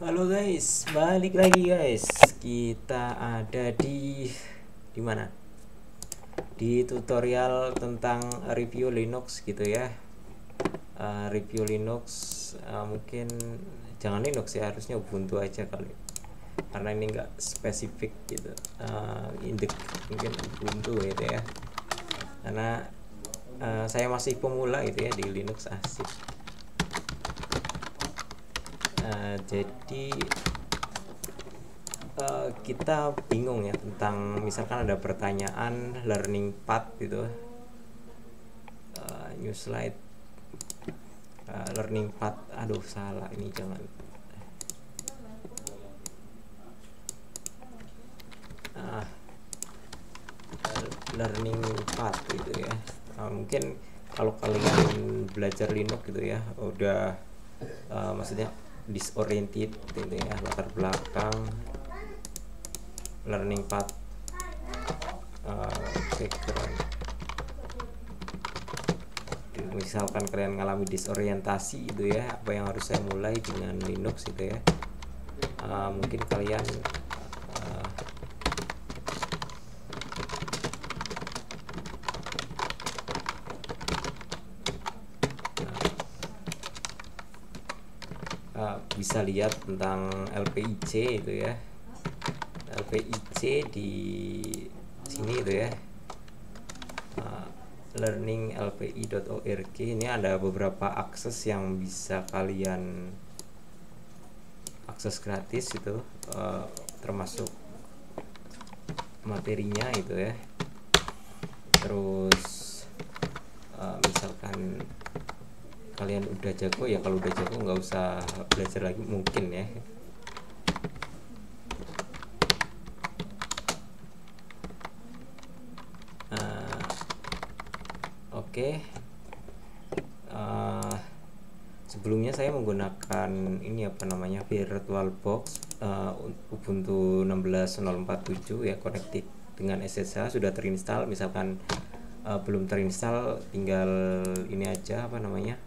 Halo guys, balik lagi guys. Kita ada di mana? Di tutorial tentang review Linux gitu ya. Review Linux, mungkin jangan Linux ya, harusnya Ubuntu aja kali. Karena ini enggak spesifik gitu. Mungkin Ubuntu gitu ya. Karena saya masih pemula gitu ya di Linux, asik. Jadi kita bingung ya tentang misalkan ada pertanyaan learning path gitu, new slide, learning path, aduh salah ini, jangan uh, learning path gitu ya. Mungkin kalau kalian belajar Linux gitu ya udah maksudnya disoriented gitu ya, latar belakang learning path, background. Misalkan kalian ngalami disorientasi itu ya, apa yang harus saya mulai dengan Linux itu ya. Mungkin kalian bisa lihat tentang LPIC itu ya. LPIC di sini itu ya, learninglpi.org. Ini ada beberapa akses yang bisa kalian akses gratis itu, termasuk materinya itu ya. Terus misalkan kalian udah jago ya, kalau udah jago nggak usah belajar lagi mungkin ya. Oke. Sebelumnya saya menggunakan ini apa namanya, VirtualBox, Ubuntu 16.047 ya, connected dengan SSH, sudah terinstall. Misalkan belum terinstall, tinggal ini aja apa namanya,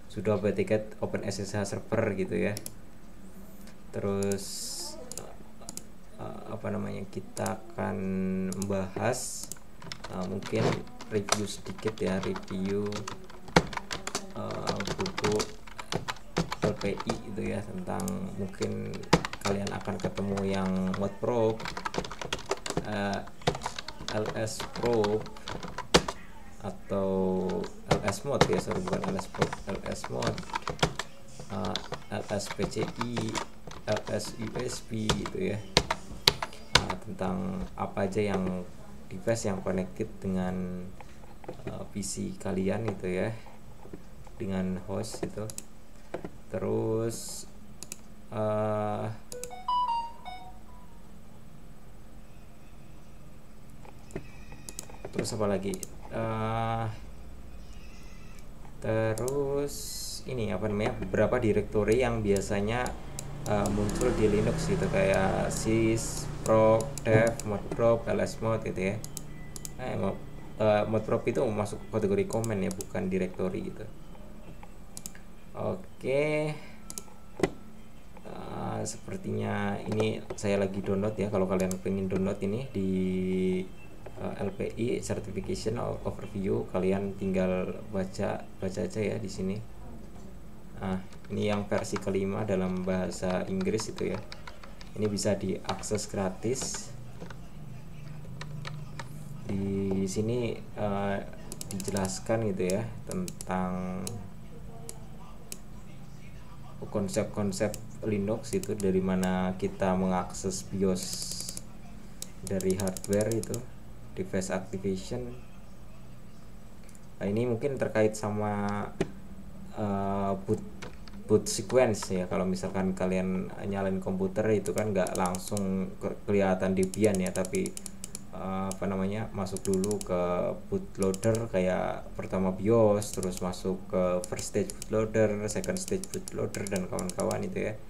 sudah tiket open SSH server gitu ya. Terus apa namanya, kita akan membahas mungkin review sedikit ya, review buku LPI itu ya, tentang mungkin kalian akan ketemu yang mod probe, LS probe atau LS mod ya, sorry bukan LS probe, LS mod, LS PCI, LS USB gitu ya. Tentang apa aja yang device yang connected dengan PC kalian itu ya, dengan host itu. Terus terus apa lagi, terus ini apa namanya, beberapa directory yang biasanya muncul di Linux gitu, kayak sys, proc, dev, modproc, lsmod gitu ya. Modproc itu masuk kategori command ya, bukan directory gitu. Oke. Sepertinya ini saya lagi download ya. Kalau kalian pengen download ini di LPI Certification Overview, kalian tinggal baca aja ya di sini. Ini yang versi kelima dalam bahasa Inggris itu ya. Ini bisa diakses gratis. Di sini dijelaskan gitu ya tentang konsep-konsep Linux itu, dari mana kita mengakses BIOS dari hardware itu, device activation. Nah, ini mungkin terkait sama boot sequence ya. Kalau misalkan kalian nyalain komputer itu kan nggak langsung kelihatan Debian ya, tapi apa namanya, masuk dulu ke bootloader, kayak pertama BIOS, terus masuk ke first stage bootloader, second stage bootloader, dan kawan-kawan itu ya.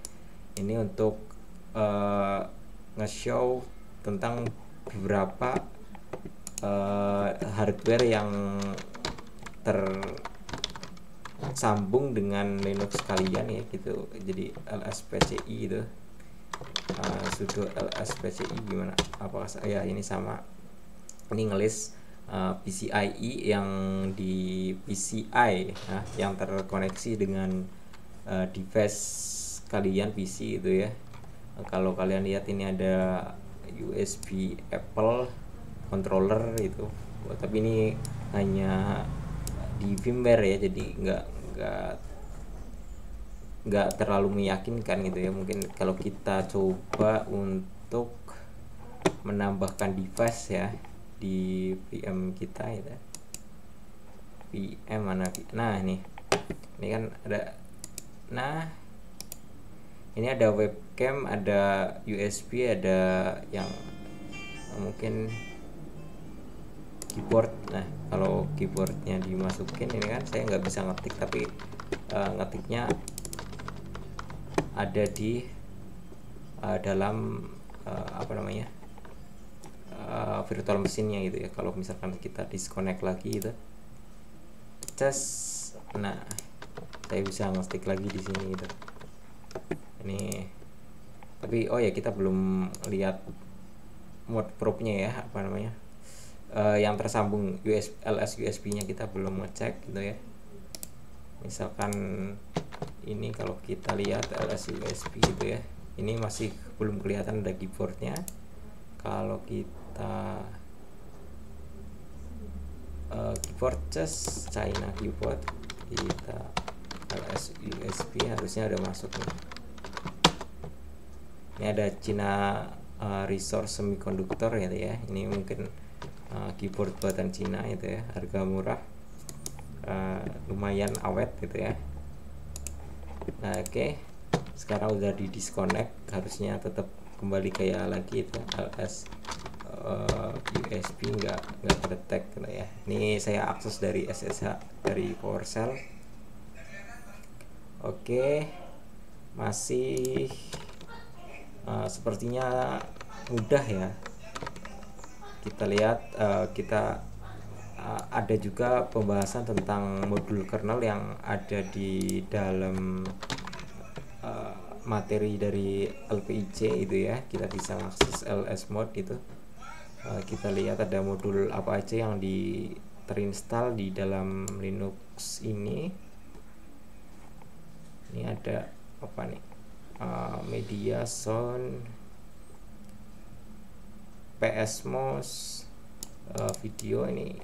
Ini untuk nge-show tentang beberapa hardware yang sambung dengan Linux kalian ya gitu. Jadi lspci itu sudo lspci gimana, apakah ya ini sama, ini ngelis PCIe yang di PCI ya, yang terkoneksi dengan device kalian PC itu ya. Kalau kalian lihat ini ada USB Apple controller itu, tapi ini hanya di firmware ya, jadi nggak terlalu meyakinkan gitu ya. Mungkin kalau kita coba untuk menambahkan device ya di VM kita itu, VM mana, nah ini kan ada, nah ini ada webcam, ada USB, ada yang mungkin keyboard. Nah kalau keyboardnya dimasukin ini kan saya nggak bisa ngetik, tapi ngetiknya ada di dalam apa namanya virtual mesinnya gitu ya. Kalau misalkan kita disconnect lagi gitu, nah saya bisa ngetik lagi di sini gitu. Ini tapi oh ya, kita belum lihat mode probe-nya ya, apa namanya yang tersambung LS/USB nya kita belum ngecek gitu ya. Misalkan ini kalau kita lihat LS/USB gitu ya, ini masih belum kelihatan ada keyboardnya. Kalau kita keyboard China keyboard, kita LS/USB harusnya ada masuk nih. Ini ada China Resource Semiconductor ya, ini mungkin keyboard buatan Cina itu ya, harga murah, lumayan awet gitu ya. Nah oke, sekarang udah di disconnect, harusnya tetap kembali kayak lagi itu LS USB nggak terdetek gitu ya. Ini saya akses dari SSH dari PowerShell. Oke, masih sepertinya mudah ya. Kita lihat ada juga pembahasan tentang modul kernel yang ada di dalam materi dari LPIC itu ya. Kita bisa akses ls mode itu. Kita lihat ada modul apa aja yang terinstall di dalam Linux ini. Ini ada apa nih? Media sound, PSMOS, video. Ini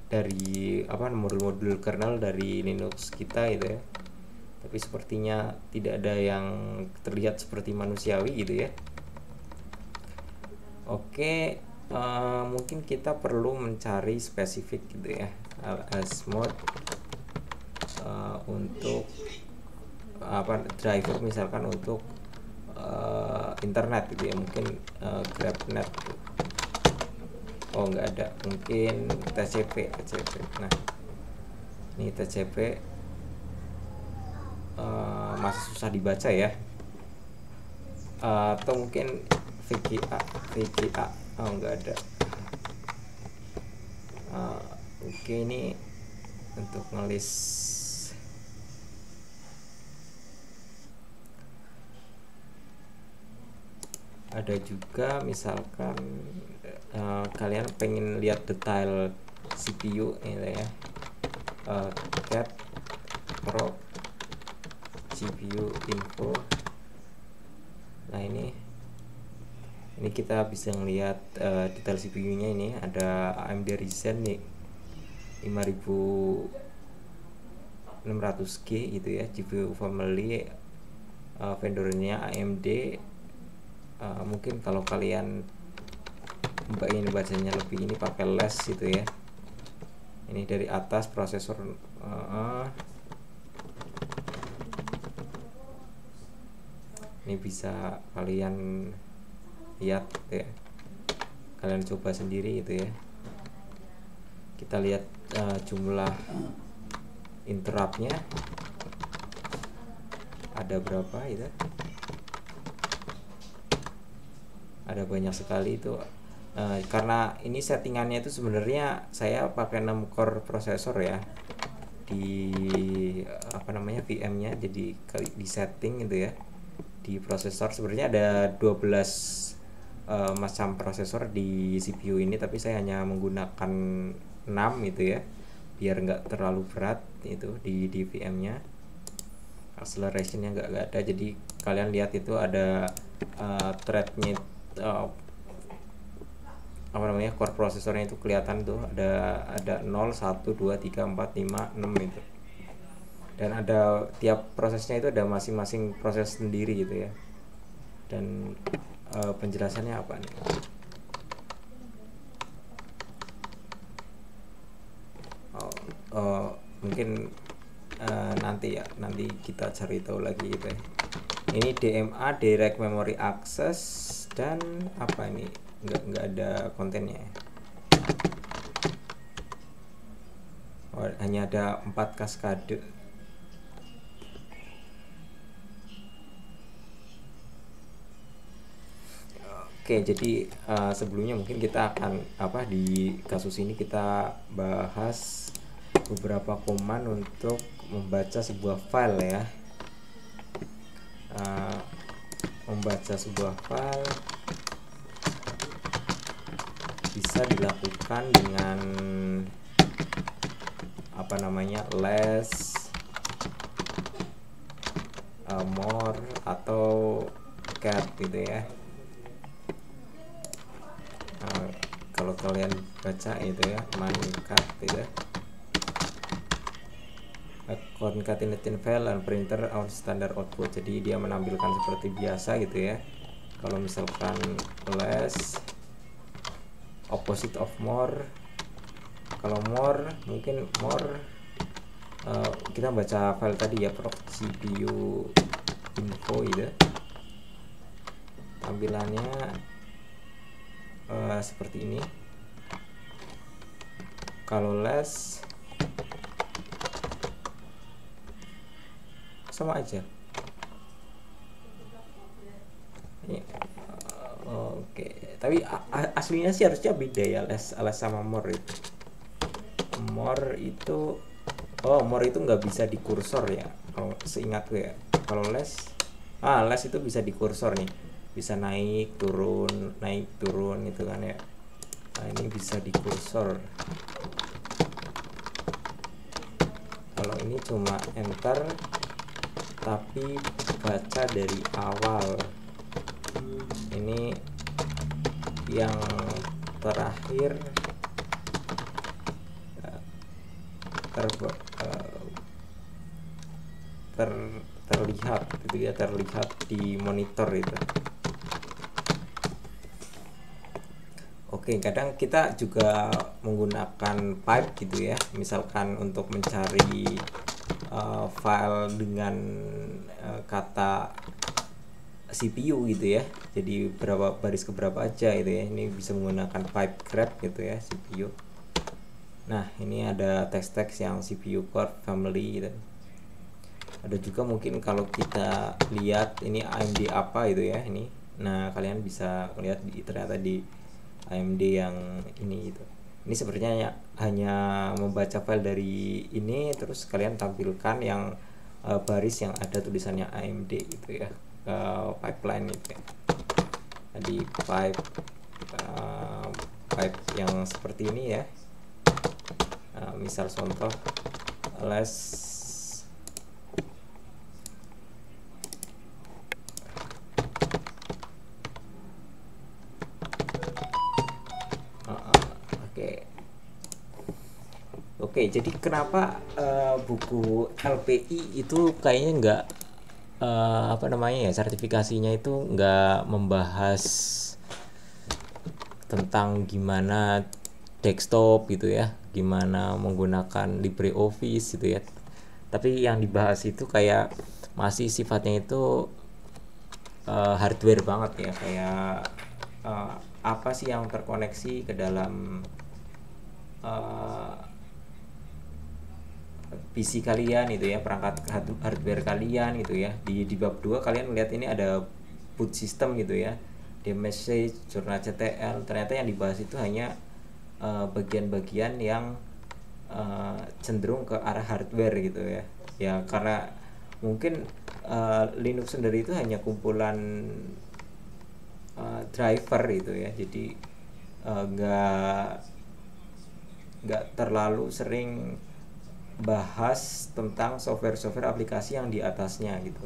dari apa, modul-modul kernel dari Linux kita gitu ya. Tapi sepertinya tidak ada yang terlihat seperti manusiawi gitu ya. Oke, mungkin kita perlu mencari spesifik gitu ya, ls mode untuk apa, driver misalkan untuk internet gitu ya, mungkin GrabNet. Oh nggak ada, mungkin TCP. Nah ini TCP masih susah dibaca ya, atau mungkin VGA. Oh nggak ada. Oke, ini untuk ngelis ada juga. Misalkan kalian pengen lihat detail CPU ini ya, cat pro CPU info. Nah ini kita bisa ngelihat detail CPU nya. Ini ada AMD Ryzen nih 5600G gitu ya, GPU family, vendornya AMD. Mungkin kalau kalian ingin bacanya lebih ini pakai les gitu ya. Ini dari atas prosesor, ini bisa kalian lihat ya, kalian coba sendiri gitu ya. Kita lihat jumlah interruptnya ada berapa itu, ada banyak sekali itu. Karena ini settingannya itu sebenarnya saya pakai 6 core prosesor ya, di apa namanya VM-nya, jadi kali di setting gitu ya. Di prosesor sebenarnya ada 12 macam prosesor di CPU ini, tapi saya hanya menggunakan 6 gitu ya, biar nggak terlalu berat itu di VM-nya. Accelerationnya nggak ada, jadi kalian lihat itu ada threadnya, apa namanya, core prosesornya itu kelihatan tuh, ada 0, 1, 2, 3, 4, 5, 6 itu. Dan ada tiap prosesnya itu ada masing-masing proses sendiri gitu ya. Dan penjelasannya apa nih? Mungkin nanti kita cari tahu lagi gitu ya. Ini DMA, Direct Memory Access, dan apa ini, nggak ada kontennya ya. Hanya ada 4 kaskade. Oke, jadi sebelumnya mungkin kita akan di kasus ini kita bahas beberapa command untuk membaca sebuah file ya. Membaca sebuah file bisa dilakukan dengan apa namanya, less, more, atau cat gitu ya. Kalau kalian baca itu ya, mancat gitu ya, concatenating file and printer on standard output. Jadi dia menampilkan seperti biasa gitu ya. Kalau misalkan less, opposite of more. Kalau more, mungkin more kita baca file tadi ya, proc CPU info gitu. Tampilannya seperti ini. Kalau less sama aja. Oke, tapi aslinya sih harusnya beda ya, less sama more itu. More itu more itu nggak bisa di kursor ya, kalau seingat gue ya. Kalau less itu bisa di kursor nih, bisa naik turun itu kan ya. Nah, ini bisa di kursor. Kalau ini cuma enter tapi baca dari awal. Ini yang terakhir terlihat gitu ya, terlihat di monitor itu. Oke, kadang kita juga menggunakan pipe gitu ya, misalkan untuk mencari file dengan kata CPU gitu ya. Jadi berapa baris keberapa aja gitu ya. Ini bisa menggunakan pipe grep gitu ya, CPU. Nah, ini ada teks-teks yang CPU core family gitu. Ada juga mungkin kalau kita lihat ini AMD apa gitu ya ini. Nah, kalian bisa lihat ternyata di AMD yang ini gitu. Ini sebenarnya hanya membaca file dari ini, terus kalian tampilkan yang baris yang ada tulisannya AMD gitu ya, pipeline gitu ya. Jadi pipe yang seperti ini ya. Misal contoh less Oke, jadi kenapa buku LPI itu kayaknya nggak apa namanya ya, sertifikasinya itu nggak membahas tentang gimana desktop gitu ya, gimana menggunakan LibreOffice gitu ya. Tapi yang dibahas itu kayak masih sifatnya itu hardware banget ya, kayak apa sih yang terkoneksi ke dalam PC kalian itu ya, perangkat hardware kalian gitu ya. Di bab 2 kalian melihat ini ada boot system gitu ya, message, jurnal CTL. Ternyata yang dibahas itu hanya bagian-bagian yang cenderung ke arah hardware gitu ya. Ya karena mungkin Linux sendiri itu hanya kumpulan driver gitu ya, jadi nggak terlalu sering bahas tentang software aplikasi yang di atasnya gitu.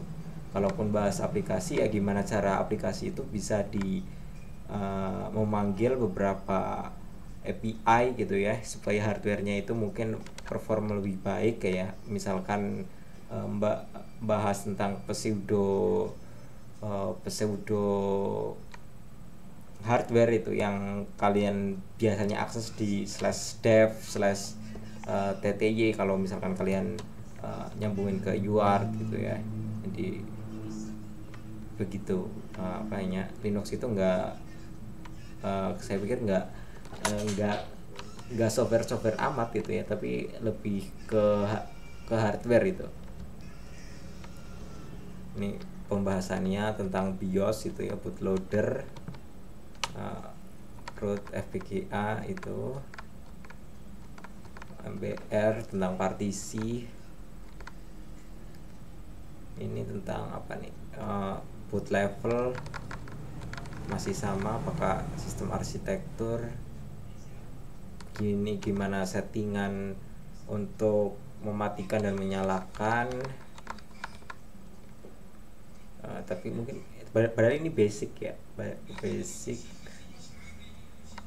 Kalaupun bahas aplikasi, ya gimana cara aplikasi itu bisa memanggil beberapa API gitu ya, supaya hardwarenya itu mungkin perform lebih baik kayak misalkan bahas tentang pseudo hardware itu yang kalian biasanya akses di /dev/tty kalau misalkan kalian nyambungin ke UART gitu ya. Jadi begitu. Linux itu saya pikir nggak software amat gitu ya, tapi lebih ke hardware itu. Ini pembahasannya tentang BIOS itu ya, bootloader, root FPGA itu, MBR tentang partisi, ini tentang apa nih, boot level masih sama, apakah sistem arsitektur, gimana settingan untuk mematikan dan menyalakan. Tapi mungkin padahal ini basic ya, basic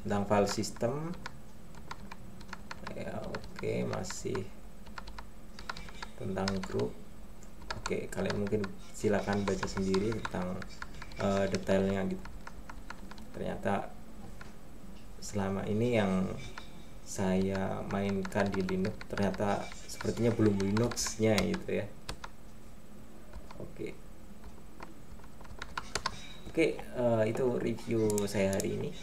tentang file system ya. Oke, masih tentang grup. Oke, kalian mungkin silakan baca sendiri tentang detailnya gitu. Ternyata selama ini yang saya mainkan di Linux ternyata sepertinya belum Linux-nya gitu ya. Oke, itu review saya hari ini.